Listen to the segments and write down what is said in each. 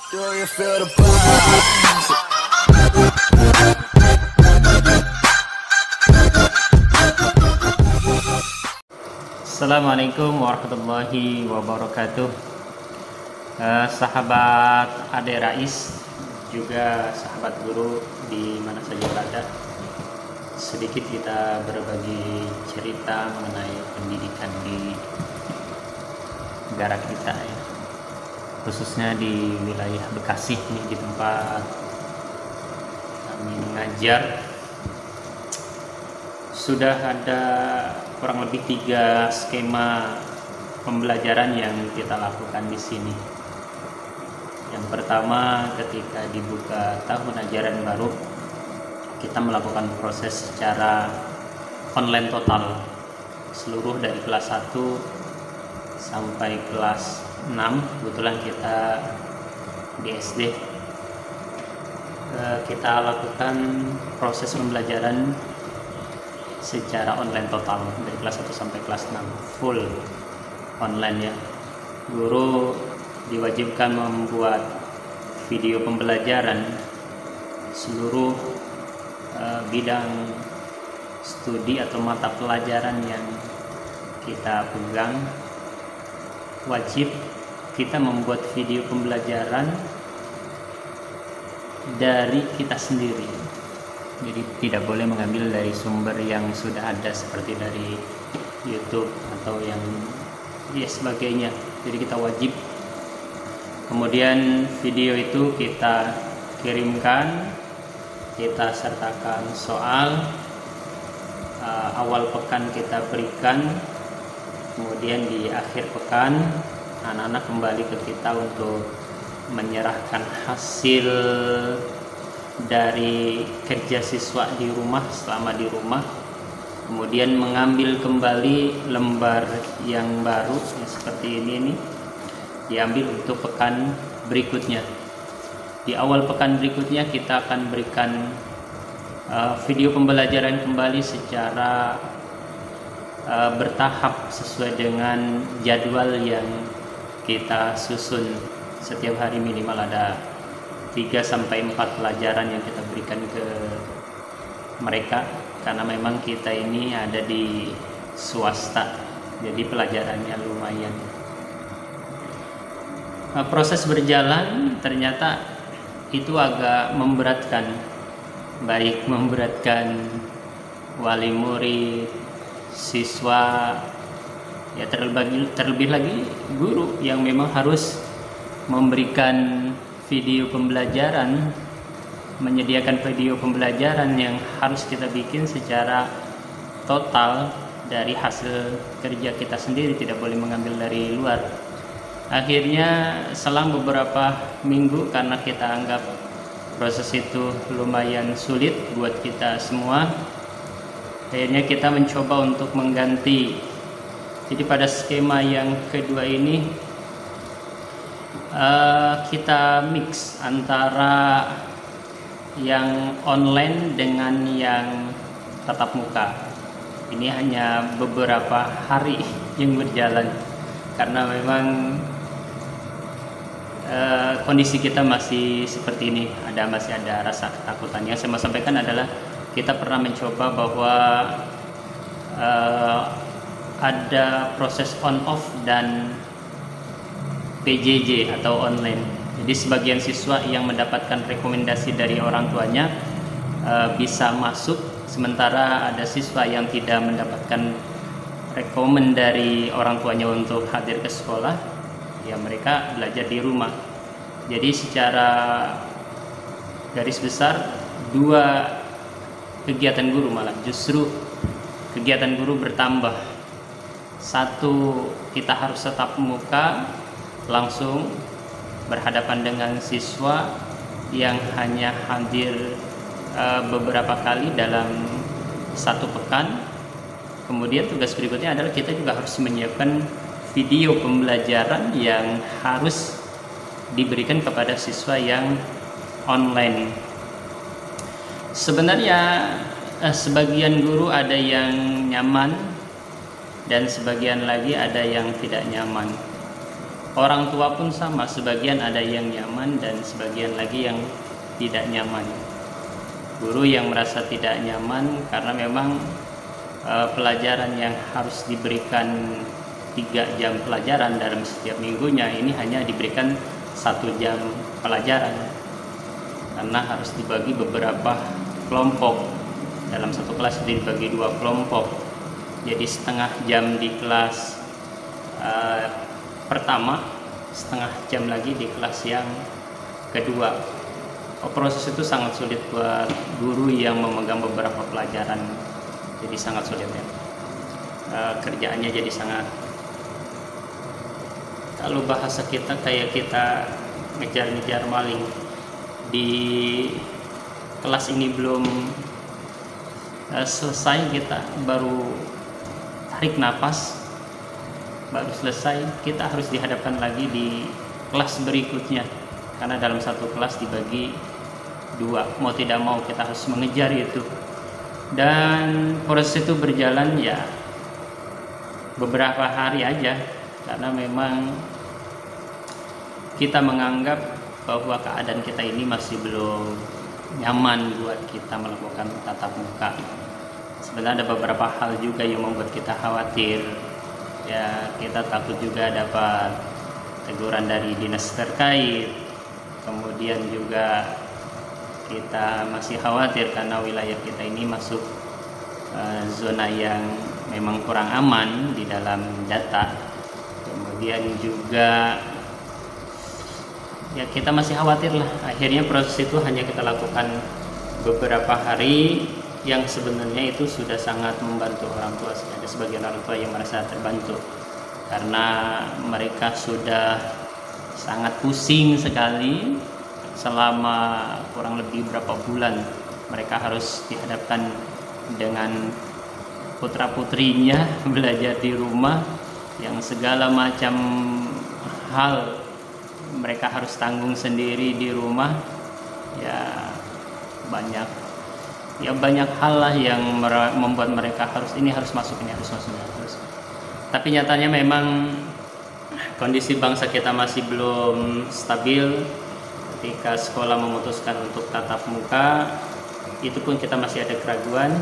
Do you feel the vibes? Assalamualaikum warahmatullahi wabarakatuh. Sahabat Ade Rais, juga sahabat guru di mana saja berada, sedikit kita berbagi cerita mengenai pendidikan di negara kita ya, khususnya di wilayah Bekasi nih, di tempat kami mengajar. Sudah ada kurang lebih 3 skema pembelajaran yang kita lakukan di sini. Yang pertama, ketika dibuka tahun ajaran baru, kita melakukan proses secara online total, seluruh dari kelas 1 sampai kelas 6. Kebetulan kita di SD, kita lakukan proses pembelajaran secara online total dari kelas 1 sampai kelas 6, full online ya. Guru diwajibkan membuat video pembelajaran seluruh bidang studi atau mata pelajaran yang kita pegang. Wajib kita membuat video pembelajaran dari kita sendiri. Jadi tidak boleh mengambil dari sumber yang sudah ada seperti dari YouTube atau yang sebagainya. Jadi kita wajib. Kemudian video itu kita kirimkan, kita sertakan soal, awal pekan kita berikan, kemudian di akhir pekan anak-anak kembali ke kita untuk menyerahkan hasil dari kerja siswa di rumah selama di rumah, kemudian mengambil kembali lembar yang baru ya, seperti ini nih, diambil untuk pekan berikutnya. Di awal pekan berikutnya kita akan berikan video pembelajaran kembali secara bertahap sesuai dengan jadwal yang kita susun. Setiap hari minimal ada 3-4 pelajaran yang kita berikan ke mereka, karena memang kita ini ada di swasta, jadi pelajarannya lumayan. Proses berjalan ternyata itu agak memberatkan, baik memberatkan wali murid, siswa, ya terlebih lagi guru yang memang harus memberikan video pembelajaran, menyediakan video pembelajaran yang harus kita bikin secara total dari hasil kerja kita sendiri, tidak boleh mengambil dari luar. Akhirnya selang beberapa minggu, karena kita anggap proses itu lumayan sulit buat kita semua, akhirnya kita mencoba untuk mengganti. Jadi pada skema yang kedua ini kita mix antara yang online dengan yang tatap muka. Ini hanya beberapa hari yang berjalan, karena memang kondisi kita masih seperti ini, masih ada rasa ketakutan. Yang saya mau sampaikan adalah kita pernah mencoba bahwa ada proses on off dan PJJ atau online. Jadi sebagian siswa yang mendapatkan rekomendasi dari orang tuanya bisa masuk, sementara ada siswa yang tidak mendapatkan rekomend dari orang tuanya untuk hadir ke sekolah, ya mereka belajar di rumah. Jadi secara garis besar 2 kegiatan guru, malah justru kegiatan guru bertambah. 1, kita harus tetap muka, langsung berhadapan dengan siswa yang hanya hadir beberapa kali dalam 1 pekan. Kemudian tugas berikutnya adalah kita juga harus menyiapkan video pembelajaran yang harus diberikan kepada siswa yang online. Sebenarnya sebagian guru ada yang nyaman dan sebagian lagi ada yang tidak nyaman. Orang tua pun sama, sebagian ada yang nyaman dan sebagian lagi yang tidak nyaman. Guru yang merasa tidak nyaman karena memang pelajaran yang harus diberikan 3 jam pelajaran dalam setiap minggunya ini hanya diberikan 1 jam pelajaran karena harus dibagi beberapa kelompok. Dalam satu kelas dibagi 2 kelompok, jadi setengah jam di kelas pertama, setengah jam lagi di kelas yang kedua. Proses itu sangat sulit buat guru yang memegang beberapa pelajaran, jadi sangat sulit ya. Kerjaannya jadi sangat, kalau bahasa kita kayak kita ngejar-ngejar maling. Di kelas ini belum selesai, kita baru tarik nafas, baru selesai, kita harus dihadapkan lagi di kelas berikutnya karena dalam satu kelas dibagi 2, mau tidak mau kita harus mengejar itu. Dan proses itu berjalan ya beberapa hari aja karena memang kita menganggap bahwa keadaan kita ini masih belum nyaman buat kita melakukan tatap muka. Sebenarnya ada beberapa hal juga yang membuat kita khawatir ya. Kita takut juga dapat teguran dari dinas terkait, kemudian juga kita masih khawatir karena wilayah kita ini masuk zona yang memang kurang aman di dalam data. Kemudian juga ya kita masih khawatir lah. Akhirnya proses itu hanya kita lakukan beberapa hari yang sebenarnya itu sudah sangat membantu orang tua. Ada sebagian orang tua yang merasa terbantu karena mereka sudah sangat pusing sekali selama kurang lebih berapa bulan. Mereka harus dihadapkan dengan putra-putrinya belajar di rumah yang segala macam hal mereka harus tanggung sendiri di rumah. Ya banyak hal lah yang membuat mereka harus masuk. Tapi nyatanya memang kondisi bangsa kita masih belum stabil. Ketika sekolah memutuskan untuk tatap muka, itu pun kita masih ada keraguan.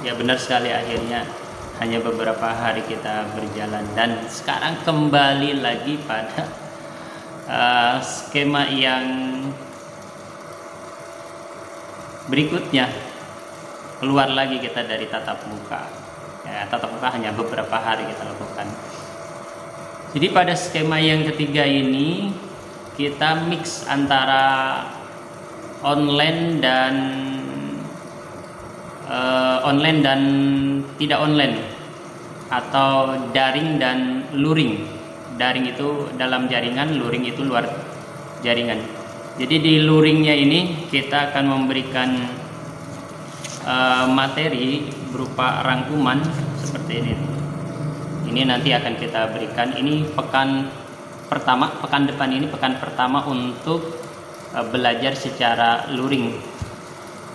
Ya benar sekali, akhirnya hanya beberapa hari kita berjalan dan sekarang kembali lagi pada skema yang berikutnya. Keluar lagi kita dari tatap muka ya, tatap muka hanya beberapa hari kita lakukan. Jadi pada skema yang ketiga ini kita mix antara online dan tidak online, atau daring dan luring. Daring itu dalam jaringan, luring itu luar jaringan. Jadi di luringnya ini kita akan memberikan materi berupa rangkuman seperti ini. Ini nanti akan kita berikan. Ini pekan depan ini pekan pertama untuk belajar secara luring.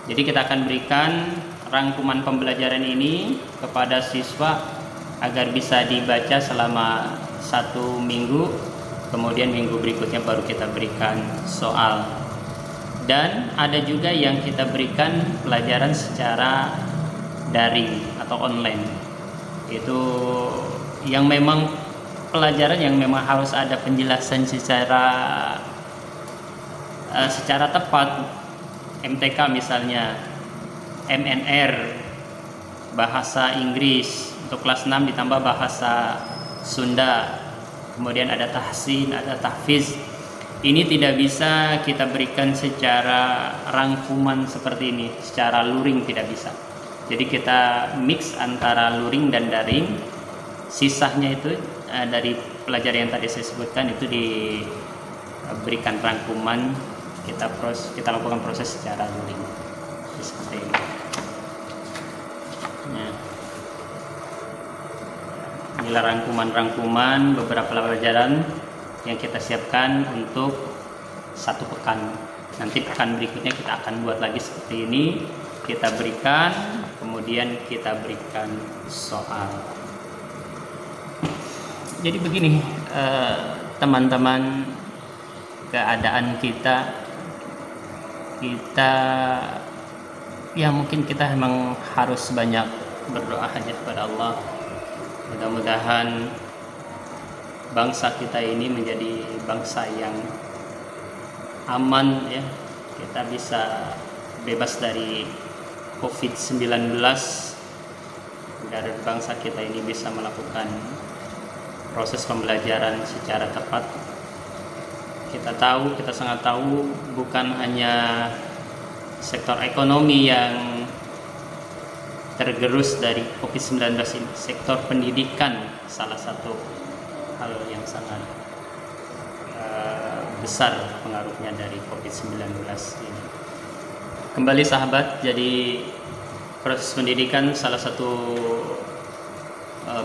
Jadi kita akan berikan rangkuman pembelajaran ini kepada siswa agar bisa dibaca selama 1 minggu. Kemudian minggu berikutnya baru kita berikan soal. Dan ada juga yang kita berikan pelajaran secara daring atau online. Itu yang memang pelajaran yang memang harus ada penjelasan secara tepat. MTK misalnya, MNR, bahasa Inggris untuk kelas 6 ditambah bahasa Sunda. Kemudian ada tahsin, ada tahfiz. Ini tidak bisa kita berikan secara rangkuman seperti ini, secara luring tidak bisa. Jadi kita mix antara luring dan daring. Sisanya itu dari pelajaran yang tadi saya sebutkan itu diberikan rangkuman, kita lakukan proses secara luring. Seperti ini. Nah, inilah rangkuman beberapa pelajaran yang kita siapkan untuk 1 pekan. Nanti pekan berikutnya kita akan buat lagi seperti ini. Kita berikan, kemudian kita berikan soal. Jadi begini, teman-teman, keadaan kita ya mungkin kita emang harus banyak berdoa aja kepada Allah. Mudah-mudahan bangsa kita ini menjadi bangsa yang aman ya. Kita bisa bebas dari COVID-19 agar bangsa kita ini bisa melakukan proses pembelajaran secara tepat. Kita sangat tahu bukan hanya sektor ekonomi yang tergerus dari COVID-19 ini, sektor pendidikan salah satu hal yang sangat besar pengaruhnya dari COVID-19 ini. Kembali sahabat, jadi proses pendidikan salah satu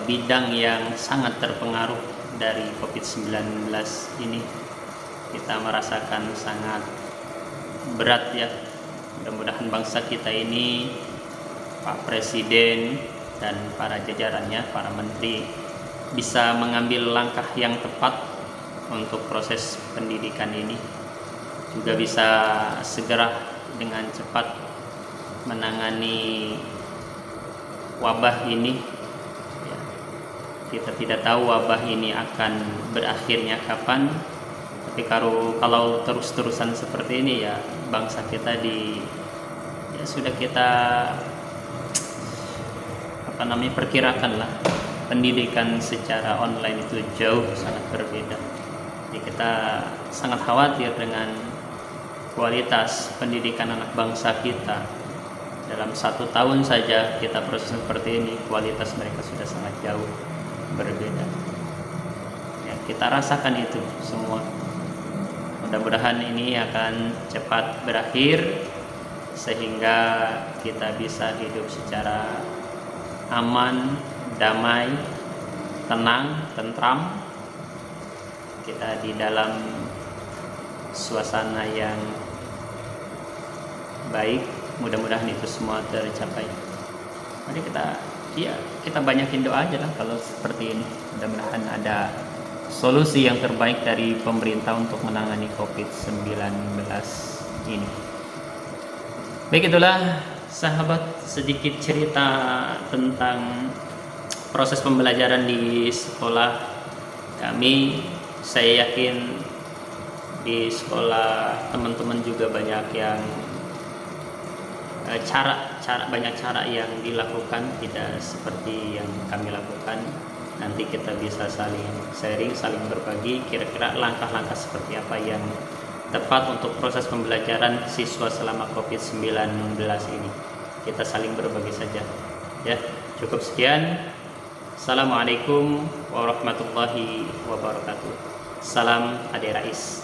bidang yang sangat terpengaruh dari COVID-19 ini. Kita merasakan sangat berat ya. Mudah-mudahan bangsa kita ini, Pak Presiden dan para jajarannya, para menteri bisa mengambil langkah yang tepat untuk proses pendidikan ini, juga bisa segera dengan cepat menangani wabah ini ya. Kita tidak tahu wabah ini akan berakhirnya kapan, tapi kalau terus-terusan seperti ini ya, bangsa kita sudah kita perkirakan lah, pendidikan secara online itu jauh sangat berbeda. Jadi kita sangat khawatir dengan kualitas pendidikan anak bangsa kita. Dalam 1 tahun saja kita proses seperti ini, kualitas mereka sudah sangat jauh berbeda ya, kita rasakan itu semua. Mudah-mudahan ini akan cepat berakhir sehingga kita bisa hidup secara aman, damai, tenang, tentram. Kita di dalam suasana yang baik. Mudah-mudahan itu semua tercapai. Mari kita banyakin doa aja lah kalau seperti ini. Mudah-mudahan ada solusi yang terbaik dari pemerintah untuk menangani COVID-19 ini. Baik, itulah sahabat sedikit cerita tentang proses pembelajaran di sekolah kami. Saya yakin di sekolah teman-teman juga banyak yang banyak cara yang dilakukan, tidak seperti yang kami lakukan. Nanti kita bisa saling sharing, saling berbagi kira-kira langkah-langkah seperti apa yang tepat untuk proses pembelajaran siswa selama COVID-19 ini. Kita saling berbagi saja ya. Cukup sekian. Assalamualaikum warahmatullahi wabarakatuh. Salam Ade Rais.